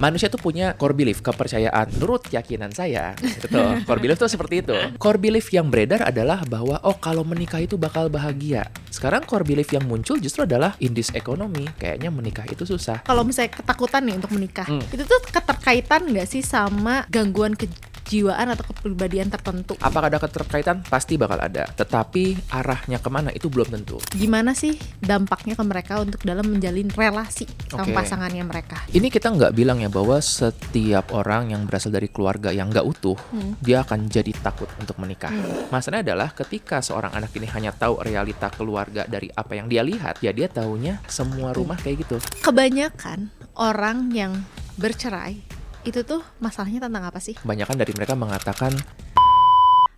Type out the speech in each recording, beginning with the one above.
Manusia tuh punya core belief, kepercayaan. Menurut keyakinan saya, betul. Core belief tuh seperti itu. Core belief yang beredar adalah bahwa kalau menikah itu bakal bahagia. Sekarang core belief yang muncul justru adalah in this economy, kayaknya menikah itu susah. Kalau misalnya ketakutan nih untuk menikah, itu tuh keterkaitan nggak sih sama gangguan kejiwaan atau kepribadian tertentu? Apakah ada keterkaitan? Pasti bakal ada. Tetapi arahnya kemana itu belum tentu. Gimana sih dampaknya ke mereka untuk dalam menjalin relasi sama Oke. pasangannya mereka? Ini kita nggak bilang ya bahwa setiap orang yang berasal dari keluarga yang nggak utuh, dia akan jadi takut untuk menikah. Masalahnya adalah ketika seorang anak ini hanya tahu realita keluarga dari apa yang dia lihat, ya dia taunya semua rumah kayak gitu. Kebanyakan orang yang bercerai itu tuh masalahnya tentang apa sih? Kebanyakan dari mereka mengatakan,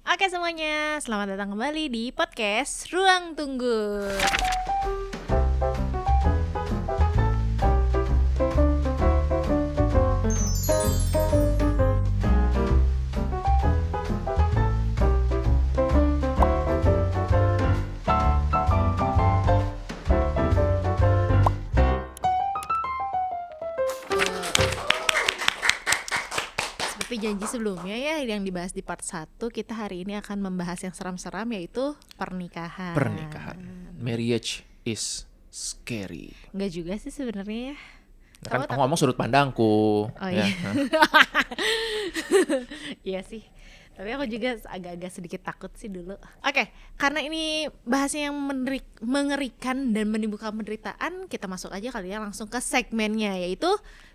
Oke semuanya, selamat datang kembali di podcast Ruang Tunggu. Seperti janji sebelumnya ya, yang dibahas di part 1, kita hari ini akan membahas yang seram-seram, yaitu pernikahan. marriage is scary. Enggak juga sih sebenarnya ya. Kan Kamu aku ngomong sudut pandangku. Oh ya. iya. Iya sih. Tapi aku juga agak-agak sedikit takut sih dulu. Oke, karena ini bahasnya yang mengerikan dan menimbulkan penderitaan, kita masuk aja kali ya langsung ke segmennya, yaitu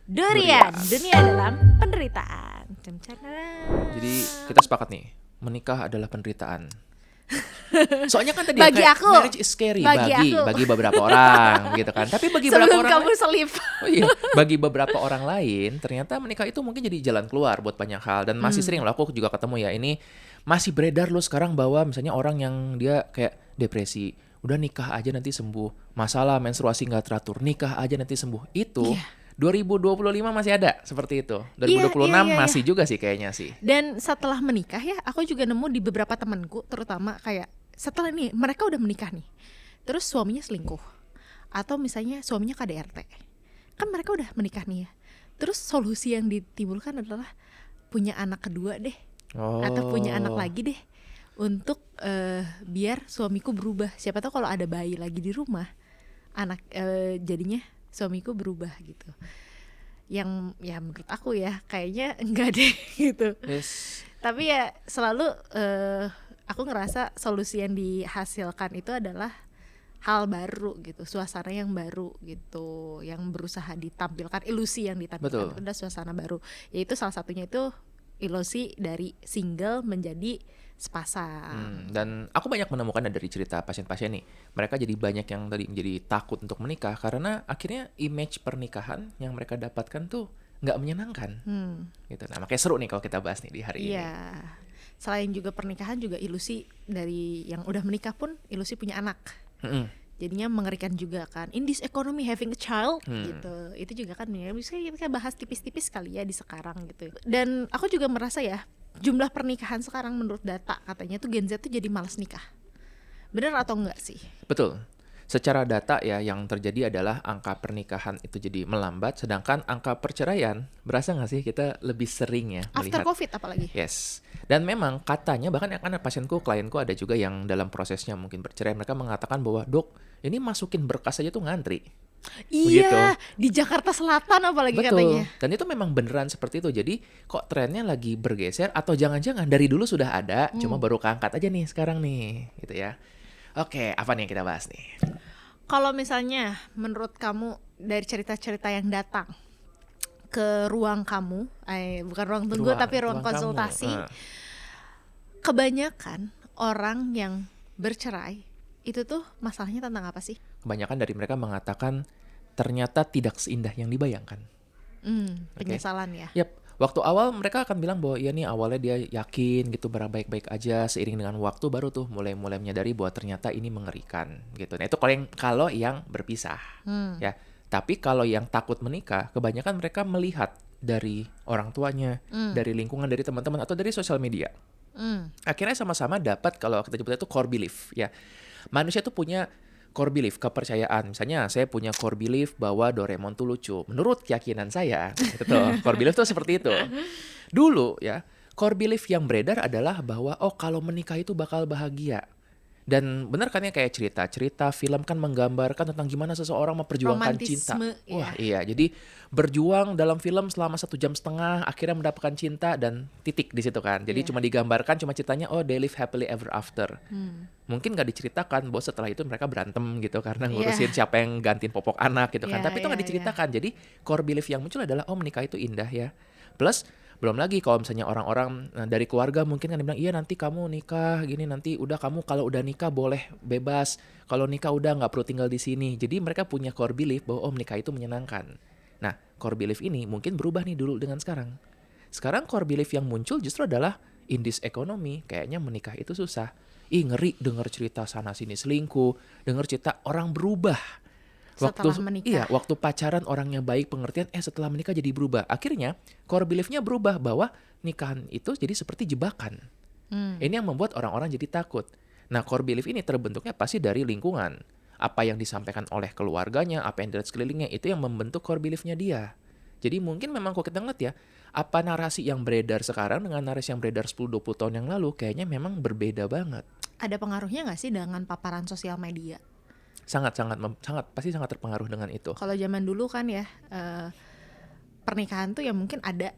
Durian, dunia dalam penderitaan. Jadi kita sepakat nih, menikah adalah penderitaan. Soalnya kan tadi Bagi kayak aku. marriage is scary bagi beberapa orang gitu kan. Tapi bagi beberapa Sebelum orang kamu selip. Oh iya, bagi beberapa orang lain ternyata menikah itu mungkin jadi jalan keluar buat banyak hal. Dan masih sering loh aku juga ketemu ya, ini masih beredar loh sekarang bahwa misalnya orang yang dia kayak depresi, udah nikah aja nanti sembuh. Masalah menstruasi gak teratur, nikah aja nanti sembuh. Itu 2025 masih ada seperti itu. 2026 Iya. masih juga sih kayaknya sih. Dan setelah menikah ya, aku juga nemu di beberapa temanku, terutama kayak setelah ini mereka udah menikah nih, terus suaminya selingkuh, atau misalnya suaminya KDRT, kan mereka udah menikah nih ya. Terus solusi yang ditimbulkan adalah punya anak kedua deh, atau punya anak lagi deh, untuk biar suamiku berubah. Siapa tahu kalau ada bayi lagi di rumah, jadinya suamiku berubah gitu. Yang ya menurut aku ya kayaknya enggak deh gitu. Yes. Tapi ya selalu aku ngerasa solusi yang dihasilkan itu adalah hal baru gitu, suasana yang baru gitu, yang berusaha ditampilkan, ilusi yang ditampilkan. Itu adalah suasana baru. Yaitu salah satunya itu ilusi dari single menjadi sepasang. Dan aku banyak menemukan dari cerita pasien-pasien nih, mereka jadi banyak yang tadi menjadi takut untuk menikah karena akhirnya image pernikahan yang mereka dapatkan tuh nggak menyenangkan. Gitu. Nah makanya seru nih kalau kita bahas nih di hari ini. Iya. Selain juga pernikahan, juga ilusi dari yang udah menikah pun ilusi punya anak. Jadinya mengerikan juga kan. In this economy having a child gitu. Itu juga kan ya, bisa kita bahas tipis-tipis kali ya di sekarang gitu. Dan aku juga merasa ya, jumlah pernikahan sekarang menurut data katanya tuh Gen Z tuh jadi malas nikah. Bener atau enggak sih? Betul. Secara data ya yang terjadi adalah angka pernikahan itu jadi melambat, sedangkan angka perceraian berasa nggak sih kita lebih sering ya After melihat. COVID apalagi? Yes. Dan memang katanya bahkan kan pasienku, klienku ada juga yang dalam prosesnya mungkin bercerai, mereka mengatakan bahwa dok ini masukin berkas aja tuh ngantri. Iya, di Jakarta Selatan apalagi katanya. Dan itu memang beneran seperti itu. Jadi kok trennya lagi bergeser atau jangan-jangan dari dulu sudah ada, cuma baru keangkat aja nih sekarang nih, gitu ya. Oke, apa nih yang kita bahas nih? Kalau misalnya menurut kamu dari cerita-cerita yang datang ke ruang kamu, bukan ruang tunggu tapi ruang konsultasi, kebanyakan orang yang bercerai itu tuh masalahnya tentang apa sih? Kebanyakan dari mereka mengatakan ternyata tidak seindah yang dibayangkan. Penyesalan ya. Yap. Waktu awal mereka akan bilang bahwa iya nih awalnya dia yakin gitu baik-baik aja, seiring dengan waktu baru tuh mulai menyadari bahwa ternyata ini mengerikan gitu. Nah itu kalau yang berpisah ya. Tapi kalau yang takut menikah, kebanyakan mereka melihat dari orang tuanya, dari lingkungan, dari teman-teman atau dari sosial media. Akhirnya sama-sama dapat, kalau kita sebutnya itu core belief ya. Manusia tuh punya core belief, kepercayaan. Misalnya saya punya core belief bahwa Doraemon tuh lucu. Menurut keyakinan saya, itu tuh core belief tuh seperti itu. Dulu ya, core belief yang beredar adalah bahwa oh kalau menikah itu bakal bahagia. Dan benar kan ya kayak cerita-cerita film kan menggambarkan tentang gimana seseorang memperjuangkan cinta. Romantisme Wah ya. iya, jadi berjuang dalam film selama 1,5 jam akhirnya mendapatkan cinta dan titik di situ kan. Jadi Iya. cuma digambarkan cuma ceritanya oh they live happily ever after. Mungkin gak diceritakan bahwa setelah itu mereka berantem gitu karena ngurusin Iya. siapa yang gantiin popok anak gitu kan. Iya, Tapi itu gak iya, iya. diceritakan. Jadi core belief yang muncul adalah oh menikah itu indah ya. Plus belum lagi kalau misalnya orang-orang dari keluarga mungkin kan bilang iya nanti kamu nikah gini nanti udah kamu kalau udah nikah boleh bebas kalau nikah udah nggak perlu tinggal di sini jadi mereka punya core belief bahwa oh menikah itu menyenangkan. Nah core belief ini mungkin berubah nih dulu dengan sekarang core belief yang muncul justru adalah in this economy kayaknya menikah itu susah. Ngeri denger cerita sana sini selingkuh, denger cerita orang berubah. Setelah menikah. Waktu pacaran orangnya baik pengertian, setelah menikah jadi berubah. Akhirnya core belief-nya berubah bahwa nikahan itu jadi seperti jebakan. Ini yang membuat orang-orang jadi takut. Nah, core belief ini terbentuknya pasti dari lingkungan. Apa yang disampaikan oleh keluarganya, apa yang dari sekelilingnya, itu yang membentuk core belief-nya dia. Jadi mungkin memang kalau kita ngeliat ya, apa narasi yang beredar sekarang dengan narasi yang beredar 10-20 tahun yang lalu, kayaknya memang berbeda banget. Ada pengaruhnya nggak sih dengan paparan sosial media? Pasti sangat terpengaruh dengan itu. Kalau zaman dulu kan ya pernikahan tuh ya mungkin ada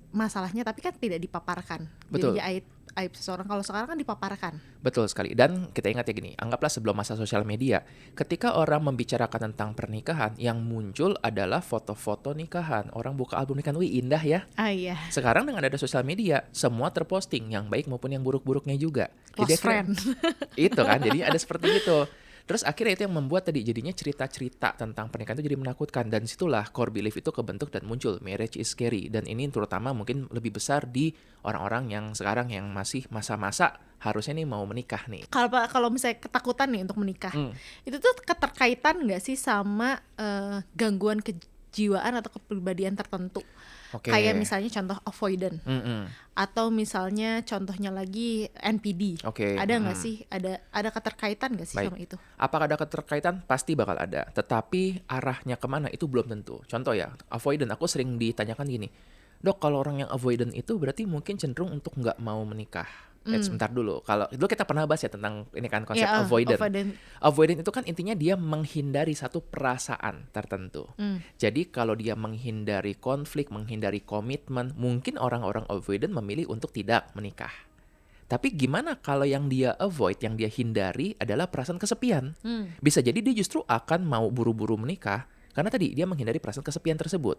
masalahnya tapi kan tidak dipaparkan. Betul. Jadi aib seseorang. Kalau sekarang kan dipaparkan. Betul sekali. Dan kita ingat ya gini, anggaplah sebelum masa sosial media, ketika orang membicarakan tentang pernikahan, yang muncul adalah foto-foto nikahan. Orang buka album nikahan, wih indah ya. Ah iya. Sekarang dengan ada sosial media, semua terposting, yang baik maupun yang buruk-buruknya juga. Close friend. Itu kan, jadi ada seperti itu. Terus akhirnya itu yang membuat tadi jadinya cerita-cerita tentang pernikahan itu jadi menakutkan. Dan situlah core belief itu kebentuk dan muncul. Marriage is scary. Dan ini terutama mungkin lebih besar di orang-orang yang sekarang yang masih masa-masa harusnya nih mau menikah nih. Kalau misalnya ketakutan nih untuk menikah, itu tuh keterkaitan nggak sih sama gangguan kejiwaan atau kepribadian tertentu? Oke. Kayak misalnya contoh avoidant, atau misalnya contohnya lagi NPD. Oke. Ada nggak sih? Ada keterkaitan nggak sih Baik. sama itu? Apakah ada keterkaitan? Pasti bakal ada. Tetapi arahnya kemana itu belum tentu. Contoh ya, avoidant. Aku sering ditanyakan gini, dok kalau orang yang avoidant itu berarti mungkin cenderung untuk nggak mau menikah. Sebentar dulu. Kalau dulu kita pernah bahas ya tentang ini kan konsep Ya, avoidant. avoidant. Avoidant itu kan intinya dia menghindari satu perasaan tertentu. Jadi kalau dia menghindari konflik, menghindari komitmen, mungkin orang-orang avoidant memilih untuk tidak menikah. Tapi gimana kalau yang dia avoid, yang dia hindari adalah perasaan kesepian? Bisa jadi dia justru akan mau buru-buru menikah karena tadi dia menghindari perasaan kesepian tersebut.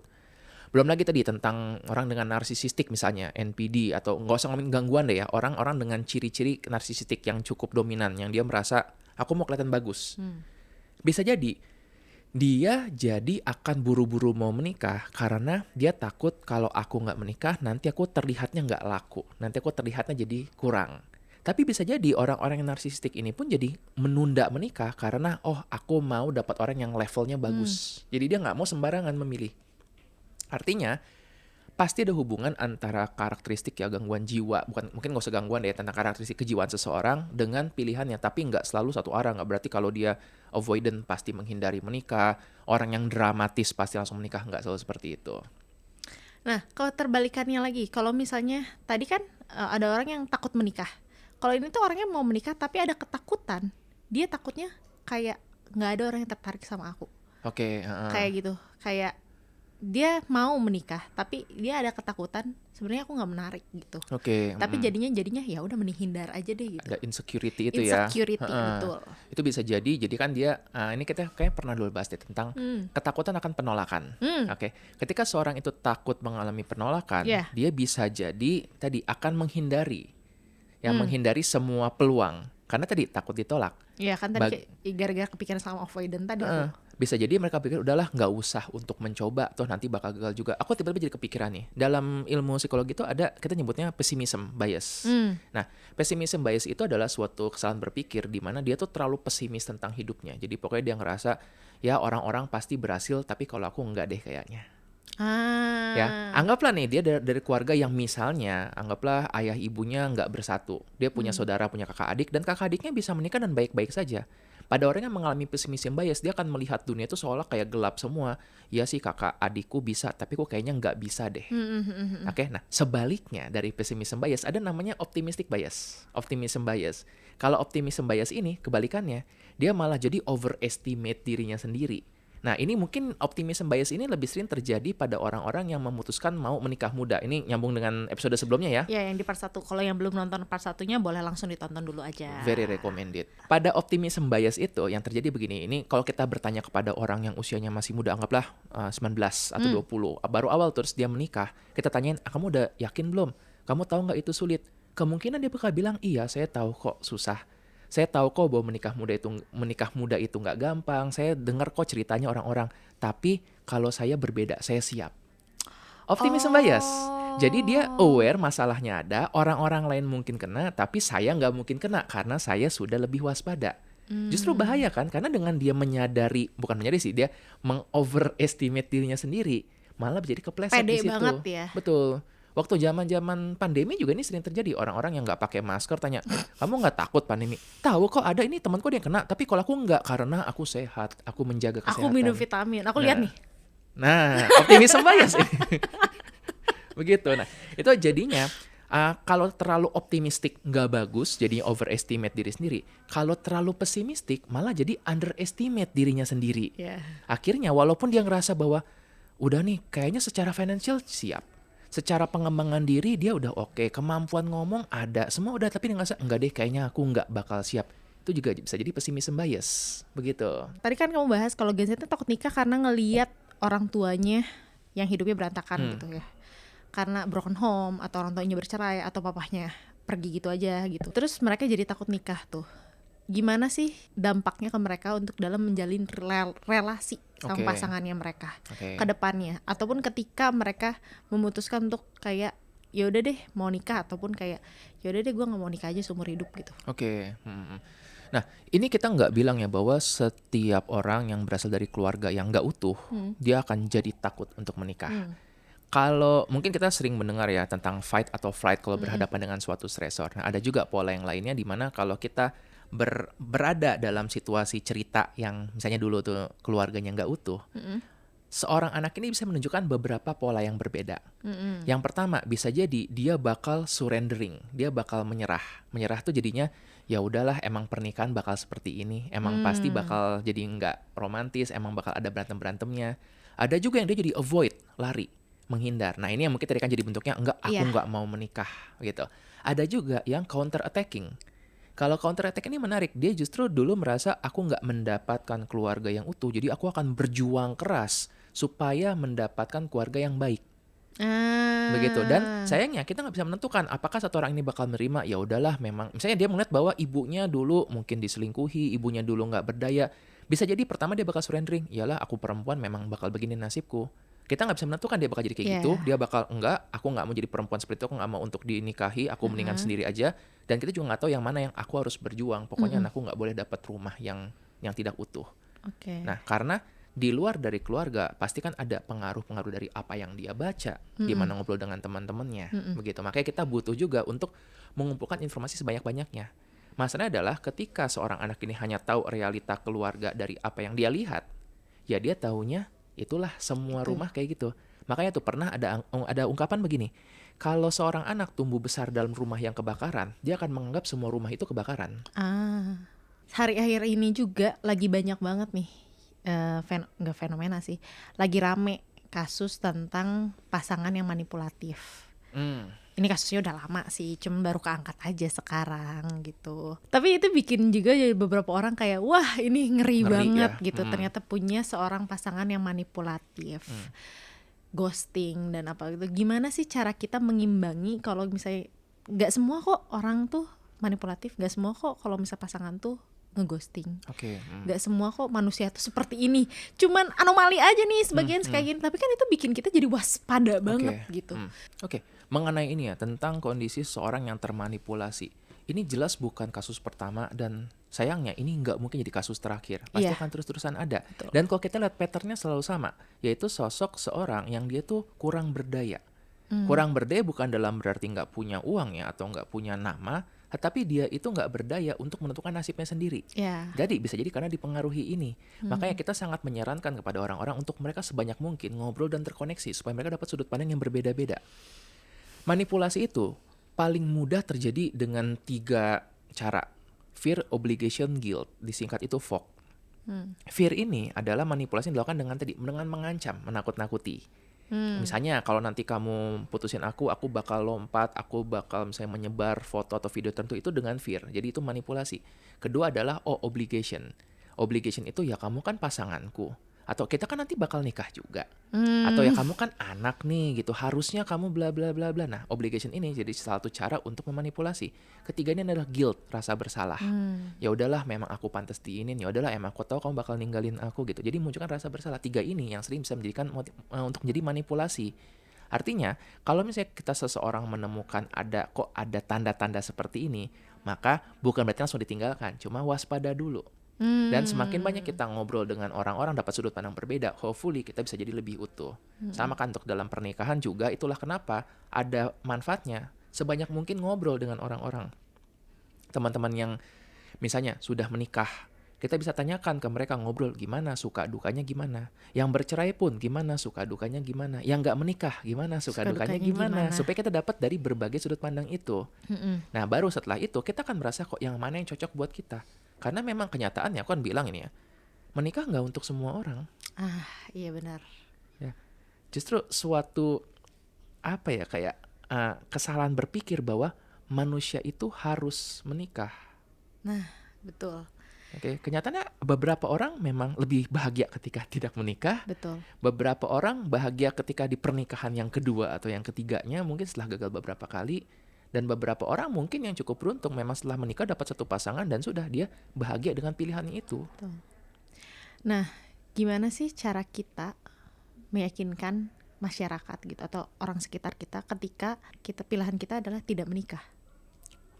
Belum lagi tadi tentang orang dengan narsisistik misalnya, NPD, atau nggak usah ngomongin gangguan deh ya, orang-orang dengan ciri-ciri narsisistik yang cukup dominan, yang dia merasa, aku mau kelihatan bagus. Bisa jadi, dia jadi akan buru-buru mau menikah karena dia takut kalau aku nggak menikah, nanti aku terlihatnya nggak laku, nanti aku terlihatnya jadi kurang. Tapi bisa jadi orang-orang yang narsisistik ini pun jadi menunda menikah karena, oh aku mau dapat orang yang levelnya bagus. Jadi dia nggak mau sembarangan memilih. Artinya pasti ada hubungan antara karakteristik ya gangguan jiwa, mungkin nggak usah gangguan deh, tentang karakteristik kejiwaan seseorang dengan pilihannya, tapi nggak selalu satu arah. Nggak berarti kalau dia avoidant pasti menghindari menikah, orang yang dramatis pasti langsung menikah, nggak selalu seperti itu. Nah, kalau terbalikannya lagi, kalau misalnya tadi kan ada orang yang takut menikah. Kalau ini tuh orangnya mau menikah tapi ada ketakutan, dia takutnya kayak nggak ada orang yang tertarik sama aku. Oke. Kayak gitu, kayak dia mau menikah tapi dia ada ketakutan sebenarnya aku nggak menarik gitu. Oke. Tapi jadinya ya udah menghindar aja deh gitu. Ada insecurity itu ya. Insecurity betul. Itu bisa jadi kan dia ini kita kayak pernah dulu bahas deh tentang ketakutan akan penolakan. Oke. Ketika seorang itu takut mengalami penolakan, dia bisa jadi tadi akan menghindari. Menghindari semua peluang karena tadi takut ditolak. Iya kan tadi gara-gara kepikiran sama avoidant tadi aku. Bisa jadi mereka pikir udahlah nggak usah untuk mencoba, toh nanti bakal gagal juga. Aku tiba-tiba jadi kepikiran nih, dalam ilmu psikologi itu ada, kita nyebutnya pessimism bias. Nah, pessimism bias itu adalah suatu kesalahan berpikir di mana dia tuh terlalu pesimis tentang hidupnya. Jadi pokoknya dia ngerasa ya orang-orang pasti berhasil, tapi kalau aku nggak deh kayaknya. Ya, anggaplah nih dia dari keluarga yang misalnya anggaplah ayah ibunya nggak bersatu, dia punya saudara, punya kakak adik, dan kakak adiknya bisa menikah dan baik-baik saja. Pada orang yang mengalami pessimism bias, dia akan melihat dunia itu seolah kayak gelap semua. Ya sih kakak adikku bisa, tapi kok kayaknya nggak bisa deh. Oke, nah sebaliknya dari pessimism bias ada namanya optimistic bias. Optimism bias. Kalau optimism bias ini kebalikannya, dia malah jadi overestimate dirinya sendiri. Nah, ini mungkin optimism bias ini lebih sering terjadi pada orang-orang yang memutuskan mau menikah muda. Ini nyambung dengan episode sebelumnya ya. Ya, yang di part 1. Kalau yang belum nonton part 1-nya boleh langsung ditonton dulu aja. Very recommended. Pada optimism bias itu yang terjadi begini, ini kalau kita bertanya kepada orang yang usianya masih muda, anggaplah 19 atau 20, baru awal terus dia menikah, kita tanyain, kamu udah yakin belum? Kamu tahu nggak itu sulit? Kemungkinan dia bakal bilang, iya saya tahu kok susah. Saya tahu kok bahwa menikah muda itu nggak gampang. Saya dengar kok ceritanya orang-orang. Tapi kalau saya berbeda, saya siap. Optimism bias. Jadi dia aware masalahnya ada, orang-orang lain mungkin kena, tapi saya nggak mungkin kena karena saya sudah lebih waspada. Justru bahaya kan, karena dengan dia bukan menyadari sih, dia mengoverestimate dirinya sendiri, malah jadi kepleset Pede di situ. banget ya. Betul. Waktu zaman pandemi juga ini sering terjadi, orang-orang yang nggak pakai masker tanya, kamu nggak takut pandemi? Tahu kok ada ini temanku dia yang kena, tapi kalau aku nggak karena aku sehat, aku menjaga kesehatan. Aku minum vitamin. Aku lihat nih. Nah, optimism bias. Begitu. Nah, itu jadinya kalau terlalu optimistik nggak bagus, jadi overestimate diri sendiri. Kalau terlalu pesimistik malah jadi underestimate dirinya sendiri. Yeah. Akhirnya walaupun dia ngerasa bahwa udah nih kayaknya secara financial siap, secara pengembangan diri dia udah oke, kemampuan ngomong ada, semua udah, tapi dia ngerasa enggak deh kayaknya aku nggak bakal siap. Itu juga bisa jadi pessimism bias. Begitu. Tadi kan kamu bahas kalau Gen Z itu takut nikah karena ngelihat orang tuanya yang hidupnya berantakan gitu ya. Karena broken home atau orang tuanya bercerai atau papahnya pergi gitu aja gitu. Terus mereka jadi takut nikah tuh. Gimana sih dampaknya ke mereka untuk dalam menjalin relasi sama pasangannya mereka ke depannya, ataupun ketika mereka memutuskan untuk kayak ya udah deh mau nikah, ataupun kayak ya udah deh gue nggak mau nikah aja seumur hidup gitu. Nah, ini kita nggak bilang ya bahwa setiap orang yang berasal dari keluarga yang nggak utuh, dia akan jadi takut untuk menikah. Kalau mungkin kita sering mendengar ya tentang fight atau flight kalau berhadapan dengan suatu stressor. Nah, ada juga pola yang lainnya di mana kalau kita berada dalam situasi cerita yang misalnya dulu tuh keluarganya nggak utuh, seorang anak ini bisa menunjukkan beberapa pola yang berbeda. Yang pertama bisa jadi dia bakal surrendering, dia bakal menyerah. Menyerah tuh jadinya ya udahlah, emang pernikahan bakal seperti ini, emang pasti bakal jadi nggak romantis, emang bakal ada berantem-berantemnya. Ada juga yang dia jadi avoid, lari, menghindar. Nah ini yang mungkin tadi kan jadi bentuknya enggak, aku nggak mau menikah gitu. Ada juga yang counter attacking. Kalau counter attack ini menarik, dia justru dulu merasa aku nggak mendapatkan keluarga yang utuh, jadi aku akan berjuang keras supaya mendapatkan keluarga yang baik. Begitu. Dan sayangnya kita nggak bisa menentukan apakah satu orang ini bakal menerima. Ya udahlah, memang misalnya dia melihat bahwa ibunya dulu mungkin diselingkuhi, ibunya dulu nggak berdaya, bisa jadi pertama dia bakal surrendering, iyalah aku perempuan memang bakal begini nasibku. Kita nggak bisa menentukan dia bakal jadi kayak gitu, dia bakal enggak, aku nggak mau jadi perempuan seperti itu, aku nggak mau untuk dinikahi, aku mendingan sendiri aja. Dan kita juga nggak tahu yang mana yang aku harus berjuang. Pokoknya anakku nggak boleh dapat rumah yang tidak utuh. Nah, karena di luar dari keluarga pasti kan ada pengaruh-pengaruh dari apa yang dia baca, di mana ngobrol dengan teman-temannya, begitu. Makanya kita butuh juga untuk mengumpulkan informasi sebanyak-banyaknya. Masalahnya adalah ketika seorang anak ini hanya tahu realita keluarga dari apa yang dia lihat, ya dia taunya itulah semua rumah kayak gitu. Makanya tuh pernah ada ungkapan begini, kalau seorang anak tumbuh besar dalam rumah yang kebakaran, dia akan menganggap semua rumah itu kebakaran. Hari-akhir ini juga lagi banyak banget nih, nggak fenomena sih, lagi rame kasus tentang pasangan yang manipulatif. Ini kasusnya udah lama sih, cuman baru keangkat aja sekarang gitu. Tapi itu bikin juga beberapa orang kayak wah ini ngeri banget ya? Gitu. Ternyata punya seorang pasangan yang manipulatif, ghosting dan apa gitu. Gimana sih cara kita mengimbangi kalau misalnya nggak semua kok orang tuh manipulatif, nggak semua kok kalau misalnya pasangan tuh ngeghosting, nggak semua kok manusia tuh seperti ini, cuman anomali aja nih sebagian kayak gini. Tapi kan itu bikin kita jadi waspada banget gitu. Mengenai ini ya, tentang kondisi seorang yang termanipulasi, ini jelas bukan kasus pertama dan sayangnya ini nggak mungkin jadi kasus terakhir, pasti akan terus-terusan ada. Betul. Dan kalau kita lihat patternnya selalu sama, yaitu sosok seorang yang dia tuh kurang berdaya. Kurang berdaya bukan dalam berarti nggak punya uang ya atau nggak punya nama, tetapi dia itu nggak berdaya untuk menentukan nasibnya sendiri. Ya. Jadi bisa jadi karena dipengaruhi ini. Makanya kita sangat menyarankan kepada orang-orang untuk mereka sebanyak mungkin ngobrol dan terkoneksi supaya mereka dapat sudut pandang yang berbeda-beda. Manipulasi itu paling mudah terjadi dengan 3 cara. Fear, obligation, guilt. Disingkat itu FOG. Fear ini adalah manipulasi yang dilakukan dengan mengancam, menakut-nakuti. Misalnya kalau nanti kamu putusin aku bakal lompat, aku bakal misalnya menyebar foto atau video tertentu, itu dengan fear. Jadi itu manipulasi. Kedua adalah obligation. Obligation itu ya kamu kan pasanganku. Atau kita kan nanti bakal nikah juga. Atau ya kamu kan anak nih gitu, harusnya kamu bla bla bla bla. Nah, obligation ini jadi salah satu cara untuk memanipulasi. Ketiga ini adalah guilt, rasa bersalah. Ya udahlah, memang aku pantas diinin, ya udahlah emang aku tahu kamu bakal ninggalin aku gitu. Jadi munculkan rasa bersalah. 3 ini yang sering bisa menjadikan untuk menjadi manipulasi. Artinya, kalau misalnya kita seseorang menemukan ada tanda-tanda seperti ini, maka bukan berarti langsung ditinggalkan, cuma waspada dulu. Dan semakin banyak kita ngobrol dengan orang-orang dapat sudut pandang berbeda, hopefully kita bisa jadi lebih utuh. Sama kan untuk dalam pernikahan juga, itulah kenapa ada manfaatnya sebanyak mungkin ngobrol dengan orang-orang. Teman-teman yang misalnya sudah menikah, kita bisa tanyakan ke mereka, ngobrol gimana, suka dukanya gimana. Yang bercerai pun gimana, suka dukanya gimana. Yang nggak menikah gimana, suka dukanya gimana. Supaya kita dapat dari berbagai sudut pandang itu. Nah baru setelah itu kita akan merasa kok yang mana yang cocok buat kita. Karena memang kenyataannya, aku kan bilang ini ya, menikah nggak untuk semua orang. Iya benar. Ya, justru suatu kayak kesalahan berpikir bahwa manusia itu harus menikah. Nah, betul. Oke, kenyataannya beberapa orang memang lebih bahagia ketika tidak menikah. Betul. Beberapa orang bahagia ketika di pernikahan yang kedua atau yang ketiganya, mungkin setelah gagal beberapa kali. Dan beberapa orang mungkin yang cukup beruntung memang setelah menikah dapat satu pasangan dan sudah dia bahagia dengan pilihannya itu. Betul. Nah, gimana sih cara kita meyakinkan masyarakat gitu atau orang sekitar kita ketika pilihan kita adalah tidak menikah?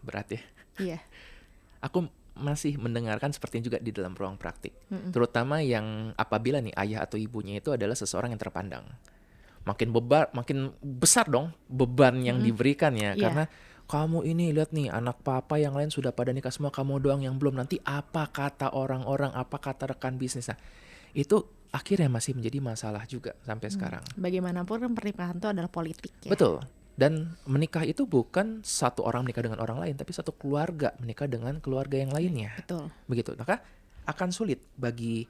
Berat ya. Iya. Aku masih mendengarkan seperti juga di dalam ruang praktik. Terutama yang apabila nih ayah atau ibunya itu adalah seseorang yang terpandang. Makin besar dong beban yang diberikan ya. Karena kamu ini lihat nih anak papa yang lain sudah pada nikah semua, kamu doang yang belum. Nanti apa kata orang-orang, apa kata rekan bisnis. Nah, itu akhirnya masih menjadi masalah juga sampai sekarang. Bagaimanapun pernikahan itu adalah politik ya. Betul. Dan menikah itu bukan satu orang menikah dengan orang lain, tapi satu keluarga menikah dengan keluarga yang lainnya. Betul. Begitu. Maka akan sulit bagi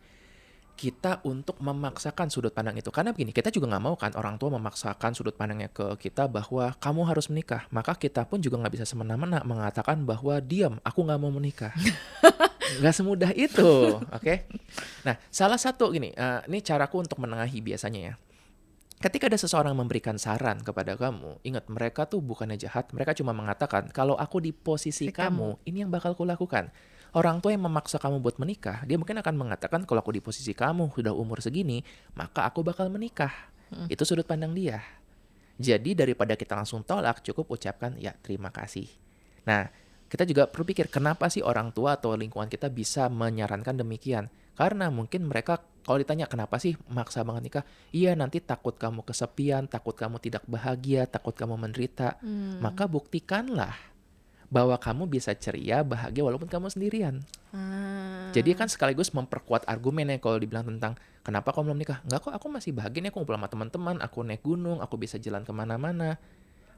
kita untuk memaksakan sudut pandang itu. Karena begini, kita juga nggak mau kan orang tua memaksakan sudut pandangnya ke kita bahwa kamu harus menikah. Maka kita pun juga nggak bisa semena-mena mengatakan bahwa diam, aku nggak mau menikah. Nggak semudah itu, oke? Nah, salah satu gini, ini caraku untuk menengahi biasanya ya. Ketika ada seseorang memberikan saran kepada kamu, ingat mereka tuh bukannya jahat, mereka cuma mengatakan, kalau aku di posisi kamu, ini yang bakal kulakukan. Orang tua yang memaksa kamu buat menikah, dia mungkin akan mengatakan kalau aku di posisi kamu, sudah umur segini, maka aku bakal menikah. Itu sudut pandang dia. Jadi daripada kita langsung tolak, cukup ucapkan, ya terima kasih. Nah, kita juga perlu pikir, kenapa sih orang tua atau lingkungan kita bisa menyarankan demikian? Karena mungkin mereka, kalau ditanya kenapa sih maksa banget nikah? Iya, nanti takut kamu kesepian, takut kamu tidak bahagia, takut kamu menderita. Maka buktikanlah bahwa kamu bisa ceria, bahagia walaupun kamu sendirian. Jadi kan sekaligus memperkuat argumennya kalau dibilang tentang kenapa kamu belum nikah. Enggak kok, aku masih bahagia nih, aku ngumpul sama teman-teman, aku naik gunung, aku bisa jalan kemana-mana.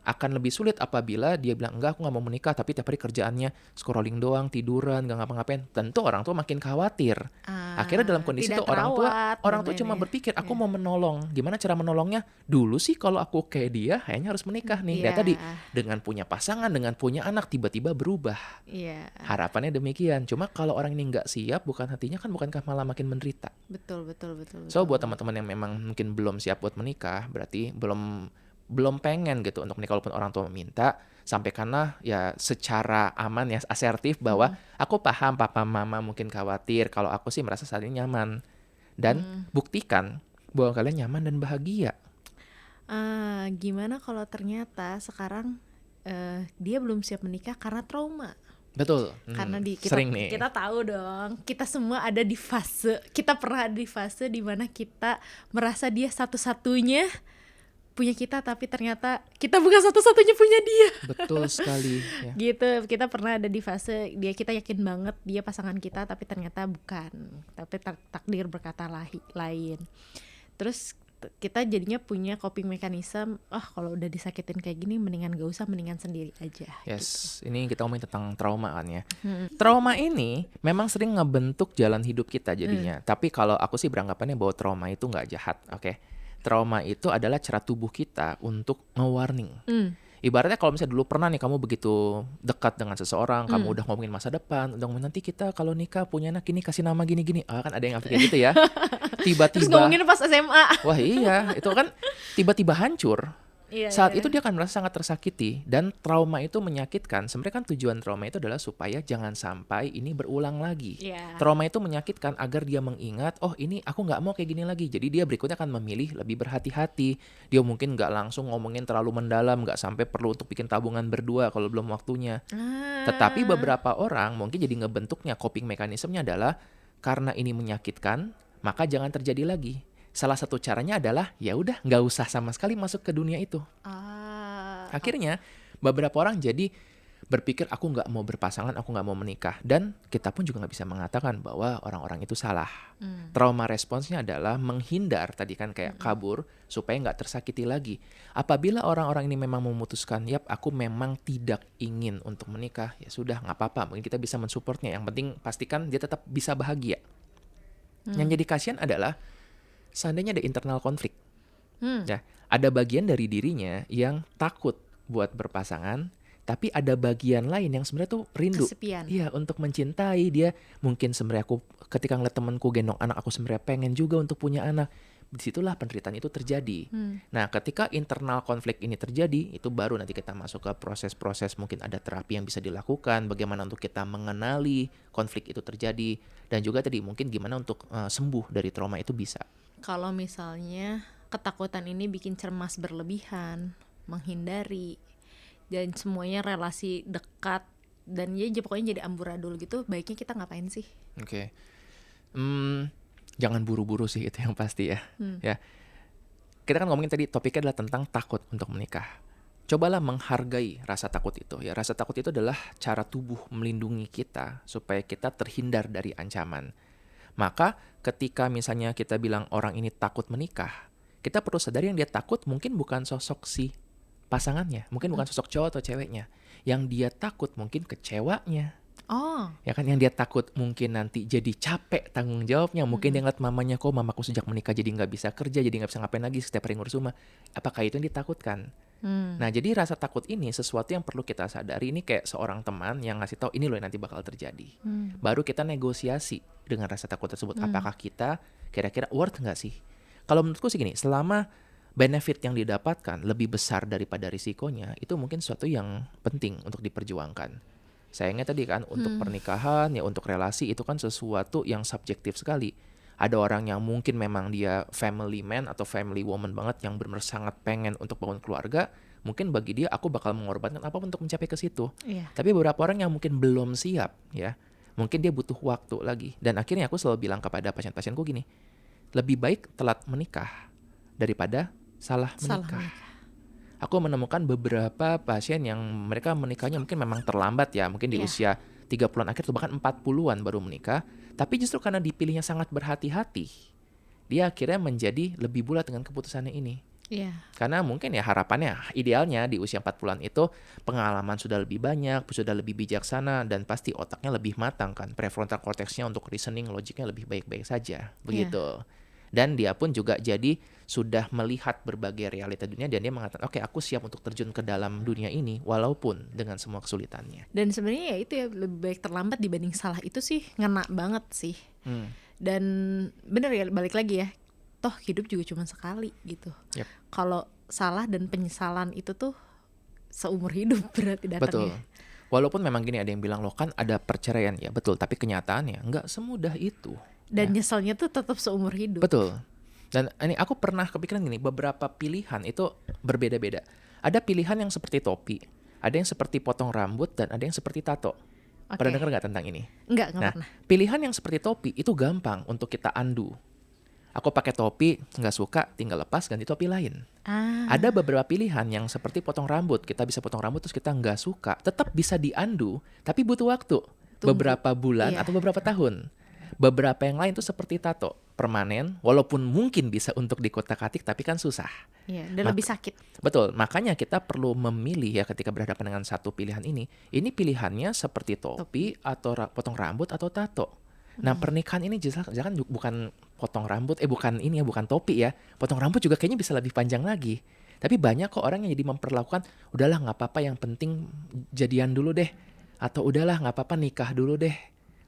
Akan lebih sulit apabila dia bilang, enggak aku gak mau menikah, tapi tiap hari kerjaannya scrolling doang, tiduran, gak ngapa-ngapain. Tentu orang tua makin khawatir. Akhirnya dalam kondisi itu orang tua cuma berpikir, aku mau menolong. Gimana cara menolongnya? Dulu sih kalau aku kayak dia, kayaknya harus menikah nih. Dan tadi dengan punya pasangan, dengan punya anak, tiba-tiba berubah. Harapannya demikian. Cuma kalau orang ini nggak siap, bukan hatinya kan bukankah malah makin menderita. Betul. So buat teman-teman yang memang mungkin belum siap buat menikah, berarti belum pengen gitu untuk menikah walaupun orang tua meminta, sampaikanlah ya secara aman ya, asertif bahwa aku paham papa mama mungkin khawatir, kalau aku sih merasa saat ini nyaman. Dan buktikan bahwa kalian nyaman dan bahagia. Gimana kalau ternyata sekarang dia belum siap menikah karena trauma? Betul. Karena sering nih. Kita tahu dong, kita semua ada di fase, kita pernah ada di fase di mana kita merasa dia satu-satunya punya kita, tapi ternyata kita bukan satu-satunya punya dia. Betul sekali ya. Gitu, kita pernah ada di fase kita yakin banget dia pasangan kita, tapi ternyata bukan, tapi takdir berkata lain. Terus kita jadinya punya coping mechanism, kalau udah disakitin kayak gini mendingan gak usah, mendingan sendiri aja. Yes, ini kita ngomongin tentang trauma kan ya. Trauma ini memang sering ngebentuk jalan hidup kita jadinya. Tapi kalau aku sih beranggapannya bahwa trauma itu nggak jahat, oke? Trauma itu adalah cara tubuh kita untuk nge-warning. Ibaratnya kalau misalnya dulu pernah nih kamu begitu dekat dengan seseorang, kamu udah ngomongin masa depan, udah ngomongin nanti kita kalau nikah punya anak ini kasih nama gini-gini. Kan ada yang kayak gitu ya. Terus Tiba-tiba, ngomongin pas SMA. wah iya, itu kan tiba-tiba hancur. Iya, Saat iya. itu dia akan merasa sangat tersakiti, dan trauma itu menyakitkan. Sebenarnya kan tujuan trauma itu adalah supaya jangan sampai ini berulang lagi. Iya. Trauma itu menyakitkan agar dia mengingat, oh ini aku nggak mau kayak gini lagi. Jadi dia berikutnya akan memilih lebih berhati-hati. Dia mungkin nggak langsung ngomongin terlalu mendalam, nggak sampai perlu untuk bikin tabungan berdua kalau belum waktunya. Tetapi beberapa orang mungkin jadi ngebentuknya, coping mekanismenya adalah karena ini menyakitkan, maka jangan terjadi lagi. Salah satu caranya adalah ya udah nggak usah sama sekali masuk ke dunia itu. Akhirnya beberapa orang jadi berpikir aku nggak mau berpasangan, aku nggak mau menikah, dan kita pun juga nggak bisa mengatakan bahwa orang-orang itu salah. Trauma responsnya adalah menghindar, tadi kan kayak kabur supaya nggak tersakiti lagi. Apabila orang-orang ini memang memutuskan, yap aku memang tidak ingin untuk menikah, ya sudah nggak apa-apa, mungkin kita bisa mensupportnya. Yang penting pastikan dia tetap bisa bahagia. Yang jadi kasihan adalah seandainya ada internal konflik, ya, ada bagian dari dirinya yang takut buat berpasangan, tapi ada bagian lain yang sebenarnya tuh rindu, Kesepian. iya, untuk mencintai. Dia mungkin sebenarnya aku ketika ngeliat temanku gendong anak, aku sebenarnya pengen juga untuk punya anak. Disitulah penderitaan itu terjadi. Nah, ketika internal konflik ini terjadi, itu baru nanti kita masuk ke proses-proses, mungkin ada terapi yang bisa dilakukan, bagaimana untuk kita mengenali konflik itu terjadi, dan juga tadi mungkin gimana untuk sembuh dari trauma itu bisa. Kalau misalnya ketakutan ini bikin cemas berlebihan, menghindari, dan semuanya relasi dekat, dan ya pokoknya jadi amburadul gitu, baiknya kita ngapain sih? Oke. Jangan buru-buru sih, itu yang pasti ya. Ya. Kita kan ngomongin tadi topiknya adalah tentang takut untuk menikah. Cobalah menghargai rasa takut itu ya. Rasa takut itu adalah cara tubuh melindungi kita supaya kita terhindar dari ancaman. Maka ketika misalnya kita bilang orang ini takut menikah, kita perlu sadari yang dia takut mungkin bukan sosok si pasangannya, mungkin bukan sosok cowok atau ceweknya. Yang dia takut mungkin kecewanya. Ya kan, yang dia takut mungkin nanti jadi capek tanggung jawabnya. Mungkin dia ngeliat mamanya, kok mamaku sejak menikah jadi nggak bisa kerja, jadi nggak bisa ngapain lagi, setiap hari ngurus rumah. Apakah itu yang ditakutkan? Nah, jadi rasa takut ini sesuatu yang perlu kita sadari. Ini kayak seorang teman yang ngasih tahu ini loh yang nanti bakal terjadi. Baru kita negosiasi dengan rasa takut tersebut. Apakah kita kira-kira worth nggak sih? Kalau menurutku sih gini, selama benefit yang didapatkan lebih besar daripada risikonya, itu mungkin sesuatu yang penting untuk diperjuangkan. Sayangnya tadi kan untuk pernikahan ya, untuk relasi itu kan sesuatu yang subjektif sekali. Ada orang yang mungkin memang dia family man atau family woman banget yang benar-benar sangat pengen untuk bangun keluarga. Mungkin bagi dia aku bakal mengorbankan apapun untuk mencapai ke situ. Tapi beberapa orang yang mungkin belum siap ya, mungkin dia butuh waktu lagi. Dan akhirnya aku selalu bilang kepada pasien-pasienku gini, lebih baik telat menikah daripada salah menikah. Aku menemukan beberapa pasien yang mereka menikahnya mungkin memang terlambat ya, mungkin di usia 30-an akhir atau bahkan 40-an baru menikah, tapi justru karena dipilihnya sangat berhati-hati, dia akhirnya menjadi lebih bulat dengan keputusannya ini. Karena mungkin ya harapannya, idealnya di usia 40-an itu pengalaman sudah lebih banyak, sudah lebih bijaksana, dan pasti otaknya lebih matang kan, prefrontal cortexnya untuk reasoning, logiknya lebih baik-baik saja, begitu. Dan dia pun juga jadi sudah melihat berbagai realita dunia, dan dia mengatakan, oke, aku siap untuk terjun ke dalam dunia ini walaupun dengan semua kesulitannya. Dan sebenarnya ya itu ya, lebih baik terlambat dibanding salah, itu sih ngena banget sih. Dan bener ya, balik lagi ya, toh hidup juga cuma sekali gitu. Kalau salah dan penyesalan itu tuh seumur hidup berarti datangnya. Betul. Walaupun memang gini, ada yang bilang loh kan ada perceraian, ya betul, tapi kenyataannya nggak semudah itu. Dan nyeselnya tuh tetap seumur hidup. Betul. Dan ini aku pernah kepikiran gini, beberapa pilihan itu berbeda-beda. Ada pilihan yang seperti topi, ada yang seperti potong rambut, dan ada yang seperti tato. Pernah dengar nggak tentang ini? Enggak Nah, pernah. pilihan yang seperti topi itu gampang untuk kita undo. Aku pakai topi, nggak suka, tinggal lepas ganti topi lain. Ah, Ada beberapa pilihan yang seperti potong rambut. Kita bisa potong rambut terus kita nggak suka, tetap bisa di-undo, tapi butuh waktu. Tunggu. Beberapa bulan Iya. atau beberapa tahun. Beberapa yang lain tuh seperti tato, permanen, walaupun mungkin bisa untuk dikotak-katik, tapi kan susah. Iya, dan Mak- lebih sakit. Betul, makanya kita perlu memilih ya ketika berhadapan dengan satu pilihan ini. Ini pilihannya seperti topi atau potong rambut atau tato. Nah, pernikahan ini jangan bukan potong rambut, bukan ini ya, bukan topi ya. Potong rambut juga kayaknya bisa lebih panjang lagi. Tapi banyak kok orang yang jadi memperlakukan, udahlah nggak apa-apa, yang penting jadian dulu deh. Atau udahlah nggak apa-apa nikah dulu deh.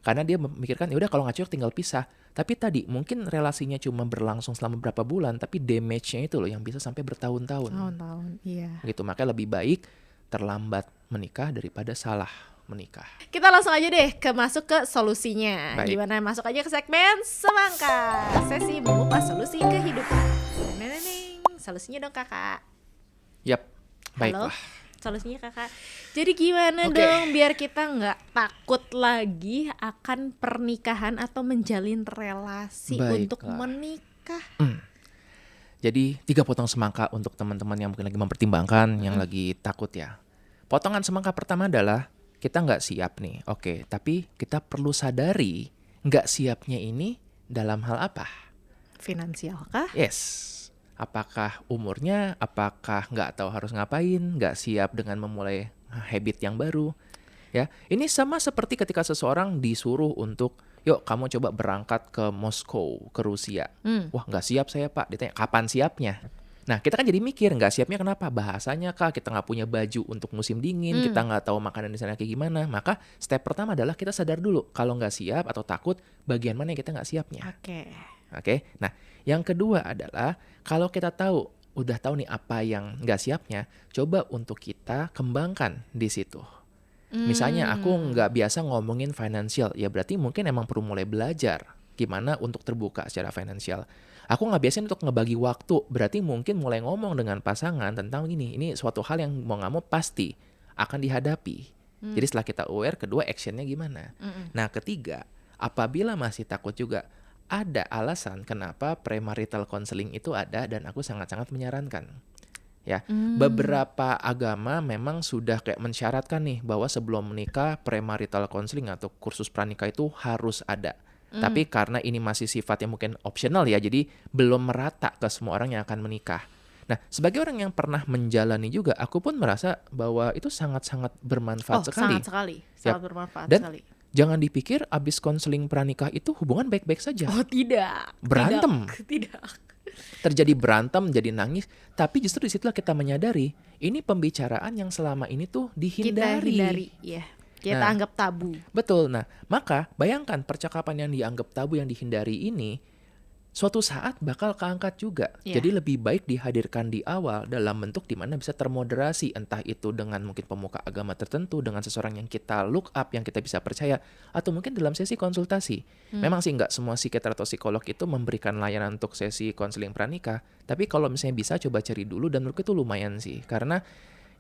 Karena dia memikirkan, ya udah kalau nggak cocok tinggal pisah. Tapi tadi mungkin relasinya cuma berlangsung selama beberapa bulan, tapi damage-nya itu loh yang bisa sampai bertahun-tahun. Tahun-tahun, iya. Gitu, makanya lebih baik terlambat menikah daripada salah menikah. Kita langsung aja deh masuk ke solusinya. Baik. Gimana? Masuk aja ke segmen Semangka, sesi mengupas solusi kehidupan. Neneng, solusinya dong kakak. Yap, Halo, baiklah. solusinya kakak. Jadi gimana Oke. dong biar kita nggak takut lagi akan pernikahan atau menjalin relasi untuk Baiklah. menikah? Jadi 3 potong semangka untuk teman-teman yang mungkin lagi mempertimbangkan, yang lagi takut ya. Potongan semangka pertama adalah kita nggak siap nih, oke. Tapi kita perlu sadari nggak siapnya ini dalam hal apa? Finansial kah? Yes. Apakah umurnya, apakah nggak tahu harus ngapain, nggak siap dengan memulai habit yang baru. Ya, ini sama seperti ketika seseorang disuruh untuk, yuk kamu coba berangkat ke Moskow, ke Rusia. Wah nggak siap saya pak, ditanya kapan siapnya? Nah kita kan jadi mikir, nggak siapnya kenapa? Bahasanya kah, kita nggak punya baju untuk musim dingin, kita nggak tahu makanan di sana kayak gimana. Maka step pertama adalah kita sadar dulu, kalau nggak siap atau takut, bagian mana yang kita nggak siapnya. Oke. Oke, nah yang kedua adalah kalau kita udah tahu nih apa yang nggak siapnya, coba untuk kita kembangkan di situ. Misalnya aku nggak biasa ngomongin financial, ya berarti mungkin emang perlu mulai belajar gimana untuk terbuka secara financial. Aku nggak biasa untuk ngebagi waktu, berarti mungkin mulai ngomong dengan pasangan tentang ini suatu hal yang mau nggak mau pasti akan dihadapi. Jadi setelah kita aware, kedua actionnya gimana. Nah ketiga, apabila masih takut juga, ada alasan kenapa premarital counseling itu ada dan aku sangat-sangat menyarankan. Ya, beberapa agama memang sudah kayak mensyaratkan nih bahwa sebelum menikah premarital counseling atau kursus pranikah itu harus ada. Tapi karena ini masih sifatnya mungkin optional ya, jadi belum merata ke semua orang yang akan menikah. Nah, sebagai orang yang pernah menjalani juga, aku pun merasa bahwa itu sangat-sangat bermanfaat sekali. Sangat sekali, Yap. sangat bermanfaat Dan sekali. jangan dipikir abis konseling pranikah itu hubungan baik-baik saja. Oh tidak, Berantem. tidak. Terjadi berantem, jadi nangis, tapi justru disitulah kita menyadari ini pembicaraan yang selama ini tuh Kita dihindari. hindari, ya. Kita Nah. anggap tabu. Betul. Nah, maka bayangkan percakapan yang dianggap tabu yang dihindari ini suatu saat bakal keangkat juga. Iya. Jadi lebih baik dihadirkan di awal dalam bentuk dimana bisa termoderasi, entah itu dengan mungkin pemuka agama tertentu, dengan seseorang yang kita look up, yang kita bisa percaya, atau mungkin dalam sesi konsultasi. Memang sih nggak semua psikiater atau psikolog itu memberikan layanan untuk sesi konseling pranikah, tapi kalau misalnya bisa coba cari dulu dan menurutku itu lumayan sih, karena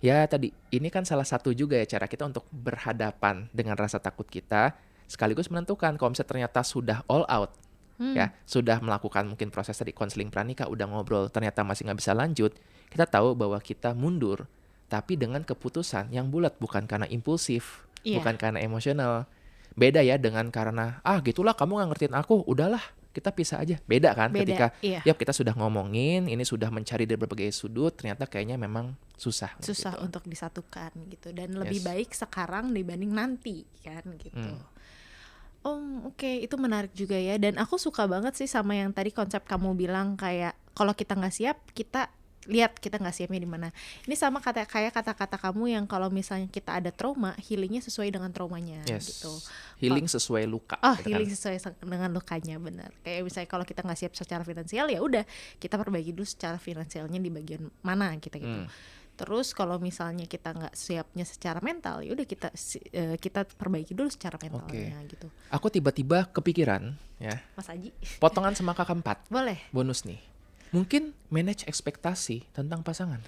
ya tadi ini kan salah satu juga ya cara kita untuk berhadapan dengan rasa takut kita, sekaligus menentukan kalau misalnya ternyata sudah all out. Ya, sudah melakukan mungkin proses tadi konseling pranikah, udah ngobrol, ternyata masih nggak bisa lanjut, kita tahu bahwa kita mundur, tapi dengan keputusan yang bulat, bukan karena impulsif, Iya. bukan karena emosional. Beda ya dengan karena, gitulah kamu nggak ngertiin aku, udahlah kita pisah aja. Beda kan Beda, ketika, iya. yap kita sudah ngomongin, ini sudah mencari dari berbagai sudut, ternyata kayaknya memang susah. Susah gitu. untuk disatukan gitu, dan lebih Yes. baik sekarang dibanding nanti kan gitu. Oh oke, itu menarik juga ya, dan aku suka banget sih sama yang tadi konsep kamu bilang kayak kalau kita nggak siap, kita lihat kita nggak siapnya di mana. Ini sama kayak kata-kata kamu yang kalau misalnya kita ada trauma, healingnya sesuai dengan traumanya Yes. gitu. Healing sesuai luka. Oh, gitu kan. healing sesuai dengan lukanya, benar. Kayak misalnya kalau kita nggak siap secara finansial, ya udah kita perbaiki dulu secara finansialnya di bagian mana kita gitu. Terus kalau misalnya kita nggak siapnya secara mental, ya udah kita perbaiki dulu secara mentalnya gitu. Aku tiba-tiba kepikiran ya, Mas Aji, potongan semangka keempat, boleh? bonus nih. Mungkin manage ekspektasi tentang pasangan.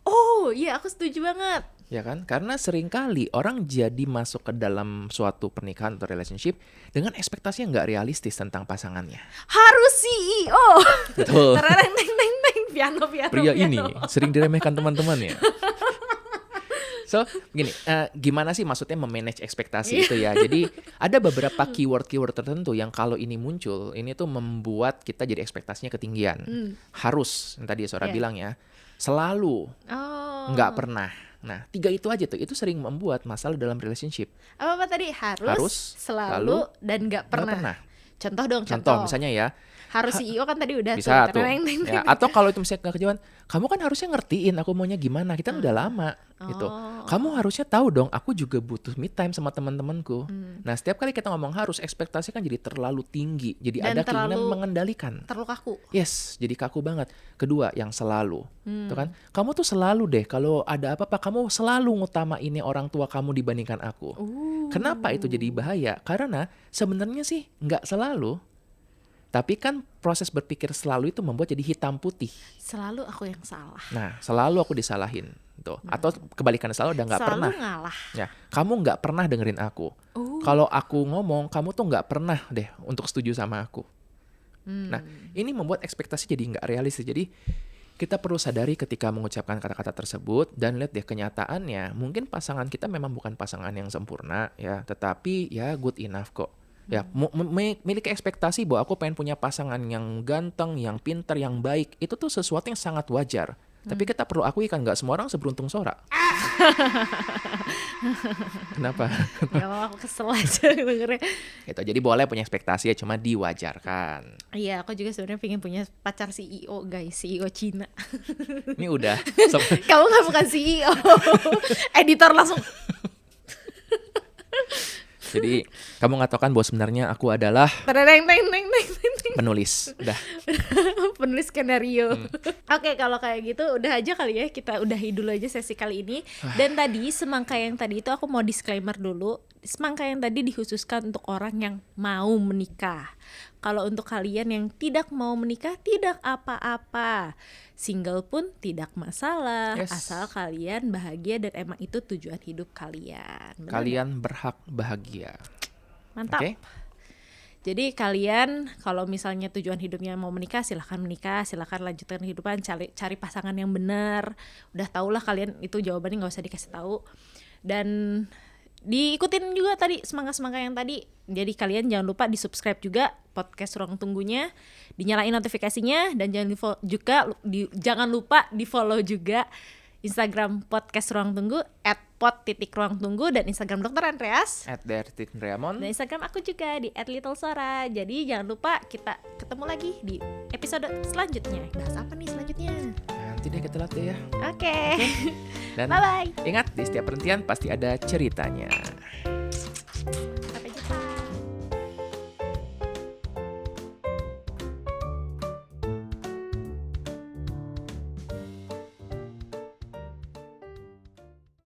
Oh iya, aku setuju banget. Ya kan? Karena seringkali orang jadi masuk ke dalam suatu pernikahan atau relationship dengan ekspektasi yang nggak realistis tentang pasangannya. Harus CEO. Betul. Tereng teng teng teng, piano piano. Pria piano. ini sering diremehkan teman-temannya. So, gini, gimana sih maksudnya memanage ekspektasi itu ya? Jadi ada beberapa keyword-keyword tertentu yang kalau ini muncul, ini tuh membuat kita jadi ekspektasinya ketinggian. Harus, yang tadi Sora Yeah. bilang ya, selalu, Oh. nggak pernah. Nah, 3 itu aja tuh, itu sering membuat masalah dalam relationship. Apa tadi? Harus, selalu, lalu, dan nggak Nggak pernah. pernah. Contoh dong, Contoh, misalnya ya, harus CEO kan tadi udah bisa tuh. Tereng, teng, Ya, teng. atau kalau itu misalnya nggak kejauhan, kamu kan harusnya ngertiin aku maunya gimana. Kita kan udah lama gitu. Oh. Kamu harusnya tahu dong, aku juga butuh me time sama teman-temanku. Nah, setiap kali kita ngomong harus, ekspektasi kan jadi terlalu tinggi. Jadi Dan ada keinginan terlalu- mengendalikan. Terlalu kaku. Yes, jadi kaku banget. Kedua, yang selalu. Tuh kan? Kamu tuh selalu deh kalau ada apa-apa kamu selalu ngutamain orang tua kamu dibandingkan aku. Kenapa itu jadi bahaya? Karena sebenarnya sih nggak selalu. Tapi kan proses berpikir selalu itu membuat jadi hitam putih. Selalu aku yang salah. Nah, selalu aku disalahin. Tuh. Atau kebalikannya selalu udah nggak Selalu pernah. ngalah. Ya, kamu nggak pernah dengerin aku. Kalau aku ngomong, kamu tuh nggak pernah deh untuk setuju sama aku. Nah, ini membuat ekspektasi jadi nggak realistis. Jadi kita perlu sadari ketika mengucapkan kata-kata tersebut dan lihat deh kenyataannya. Mungkin pasangan kita memang bukan pasangan yang sempurna ya, tetapi ya good enough kok. Ya, memiliki ekspektasi bahwa aku pengen punya pasangan yang ganteng, yang pintar, yang baik, itu tuh sesuatu yang sangat wajar. Tapi kita perlu akui kan nggak semua orang seberuntung Sora. Kenapa? Gak mau, aku kesel aja dengernya. Gitu, jadi boleh punya ekspektasi ya, cuma diwajarkan. Iya, aku juga sebenarnya pengen punya pacar CEO guys, CEO Cina. Ini udah. Kamu nggak bukan CEO, editor langsung. Jadi kamu nggak tahu kan bahwa sebenarnya aku adalah Tereng teng teng teng teng. penulis. Udah. Penulis skenario. Oke, kalau kayak gitu udah aja kali ya, kita udahi dulu aja sesi kali ini. Dan tadi semangka yang tadi itu aku mau disclaimer dulu. Semangka yang tadi dikhususkan untuk orang yang mau menikah. Kalau untuk kalian yang tidak mau menikah, tidak apa-apa. Single pun tidak masalah, Yes. asal kalian bahagia dan emang itu tujuan hidup kalian. Benar Kalian berhak bahagia. nggak? Mantap. Oke? Jadi kalian kalau misalnya tujuan hidupnya mau menikah, silahkan menikah, silahkan lanjutkan kehidupan, cari pasangan yang benar. Udah tau lah kalian itu jawabannya, nggak usah dikasih tahu. Dan diikutin juga tadi semangat-semangat yang tadi. Jadi kalian jangan lupa di subscribe juga podcast Ruang Tunggunya, dinyalain notifikasinya, dan jangan lupa di follow juga Instagram podcast Ruang Tunggu @pod_ruangtunggu dan Instagram Dr. Andreas. @dertitreamon. Dan Instagram aku juga di @littlesora. Jadi jangan lupa kita ketemu lagi di episode selanjutnya. Bahas apa nih selanjutnya? Nanti deh kita lihat deh ya. Oke. Dan Bye-bye. ingat, di setiap perhentian pasti ada ceritanya.